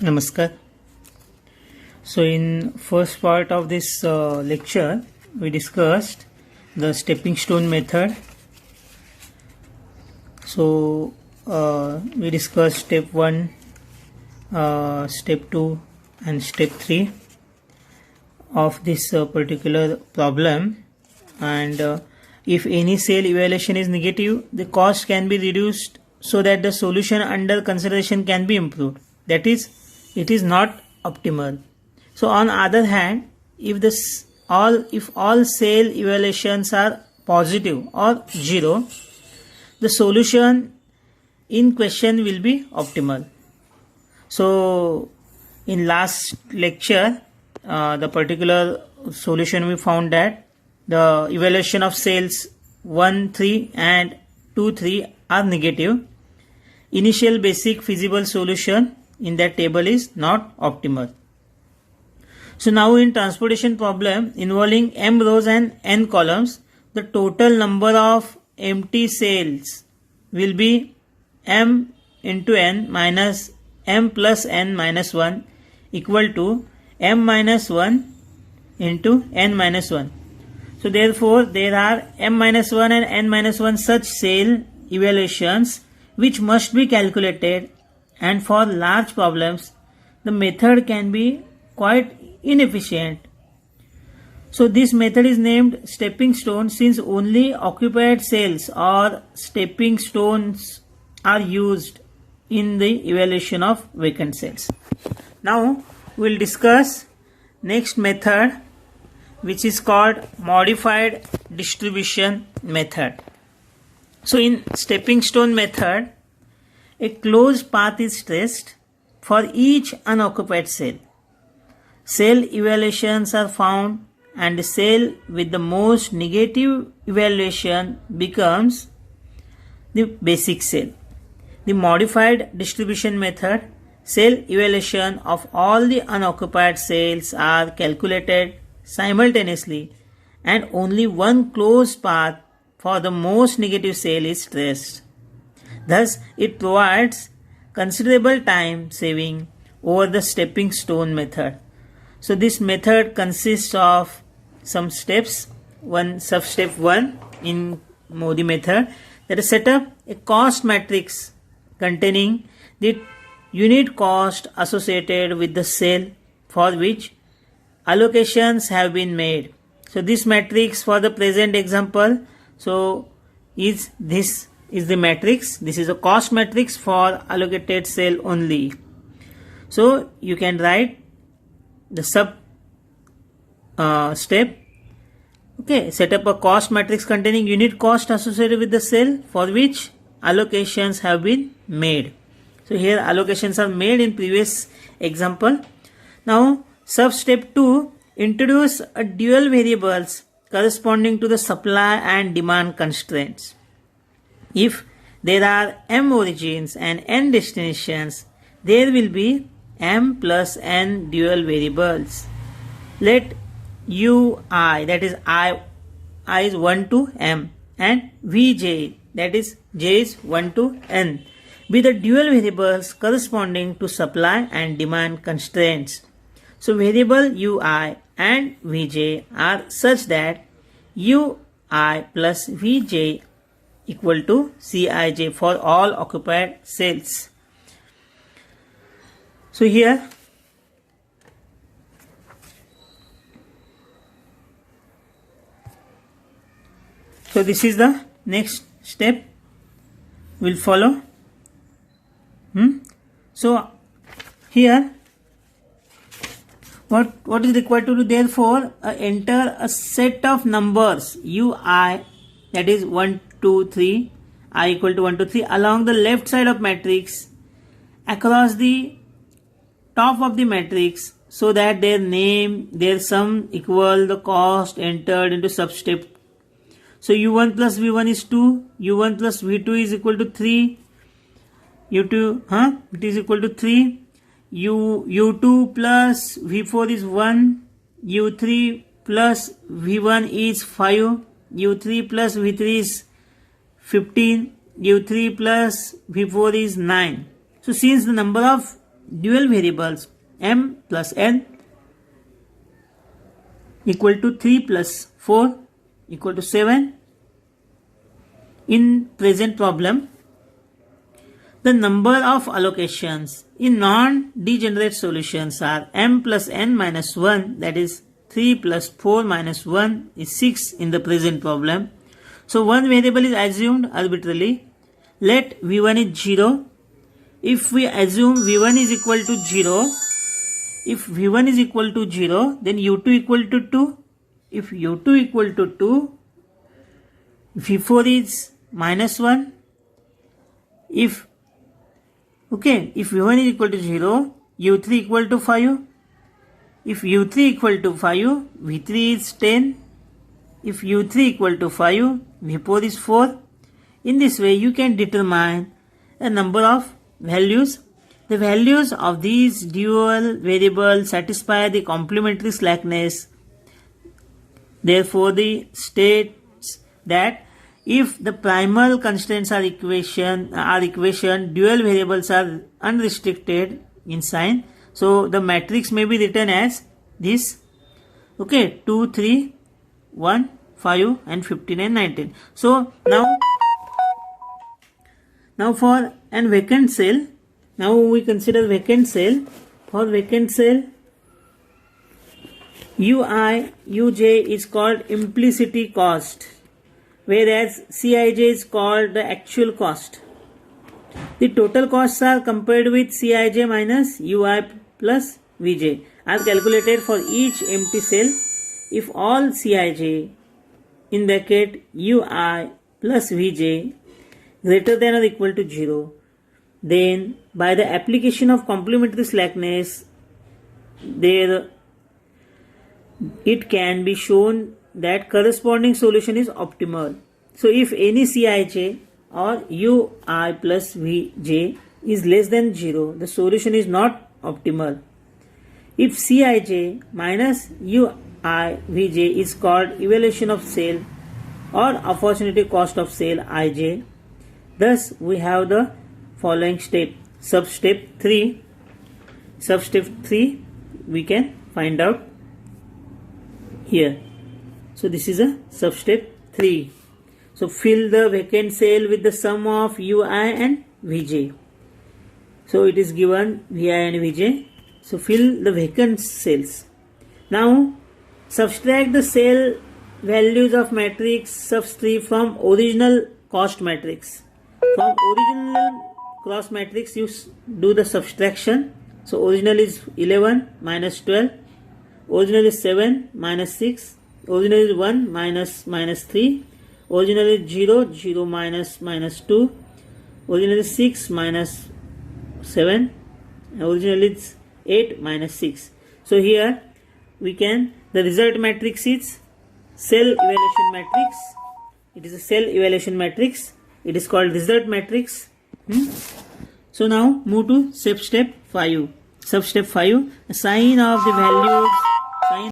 Namaskar. So in first part of this lecture we discussed the stepping stone method. So we discussed step 1, step 2 and step 3 of this particular problem, and if any cell evaluation is negative, the cost can be reduced so that the solution under consideration can be improved. That is, it is not optimal. So on other hand, if all cell evaluations are positive or 0, the solution in question will be optimal. So in last lecture, the particular solution we found that the evaluation of cells 1, 3 and 2, 3 are negative. Initial basic feasible solution in that table is not optimal. So now in transportation problem involving m rows and n columns, the total number of empty cells will be m into n minus m plus n minus 1 equal to m minus 1 into n minus 1. So therefore there are m minus 1 and n minus 1 such cell evaluations which must be calculated, and for large problems the method can be quite inefficient. So this method is named stepping stone since only occupied cells or stepping stones are used in the evaluation of vacant cells. Now we will discuss next method, which is called modified distribution method. So in stepping stone method, a closed path is traced for each unoccupied cell. Cell evaluations are found and the cell with the most negative evaluation becomes the basic cell. The modified distribution method, cell evaluation of all the unoccupied cells are calculated simultaneously and only one closed path for the most negative cell is traced. Thus, it provides considerable time saving over the stepping stone method. So this method consists of some steps. Step 1 in Modi method, that is set up a cost matrix containing the unit cost associated with the cell for which allocations have been made. So this matrix for the present example, this is the matrix. This is a cost matrix for allocated cell only. So you can write the sub step. Okay, set up a cost matrix containing unit cost associated with the cell for which allocations have been made. So here allocations are made in previous example. Now sub step 2, introduce a dual variables corresponding to the supply and demand constraints. If there are m origins and n destinations, there will be m plus n dual variables. Let ui, that is I is 1 to m, and vj, that is j is 1 to n, be the dual variables corresponding to supply and demand constraints. So variable ui and vj are such that ui plus vj equal to Cij for all occupied cells. So here this is the next step we'll follow. So here what is required to do, therefore enter a set of numbers ui, that is 1, 2, 3, I equal to 1, 2, 3 along the left side of matrix across the top of the matrix so that their sum equal the cost entered into substep. So u1 plus v1 is 2, u1 plus v2 is equal to 3, it is equal to 3, u2 plus v4 is 1, u3 plus v1 is 5, u3 plus v3 is 15, u3 plus v4 is 9. So since the number of dual variables m plus n equal to 3 plus 4 equal to 7. In present problem, the number of allocations in non-degenerate solutions are m plus n minus 1, that is 3 plus 4 minus 1 is 6 in the present problem. So one variable is assumed arbitrarily. Let v1 is 0. If we assume v1 is equal to 0, if v1 is equal to 0, then u2 equal to 2. If u2 equal to 2, v4 is minus 1. If v1 is equal to 0, u3 equal to 5. If u3 equal to 5, v3 is 10. If u3 equal to 5, v4 is 4. In this way, you can determine a number of values. The values of these dual variables satisfy the complementary slackness. Therefore, the states that if the primal constraints are equation, dual variables are unrestricted in sign. So the matrix may be written as this. 2, 3, 1, 5 and 15 and 19. So now for an vacant cell, now we consider vacant cell. For vacant cell, Ui, Uj is called implicit cost, whereas Cij is called the actual cost. The total costs are compared with Cij minus Ui plus Vj are calculated for each empty cell. If all Cij in bracket Ui plus Vj greater than or equal to 0, then by the application of complementary slackness, it can be shown that corresponding solution is optimal. So if any Cij or Ui plus Vj is less than 0, the solution is not optimal. If Cij minus Ui Vj is called evaluation of cell or opportunity cost of cell Ij. Thus we have the following step. Substep 3 we can find out here. So this is a substep 3. So fill the vacant cell with the sum of Ui and Vj. So it is given Vi and Vj. So fill the vacant cells. Now subtract the cell values of matrix sub3 from original cost matrix. From original cross matrix you do the subtraction. So original is 11 minus 12. Original is 7 minus 6. Original is 1 minus 3. Original is 0 minus 2. Original is 6 minus 7. Original is 8 minus 6. So here we can, the result matrix is cell evaluation matrix. It is a cell evaluation matrix. It is called result matrix. So now move to substep 5. Substep 5, sign of the values.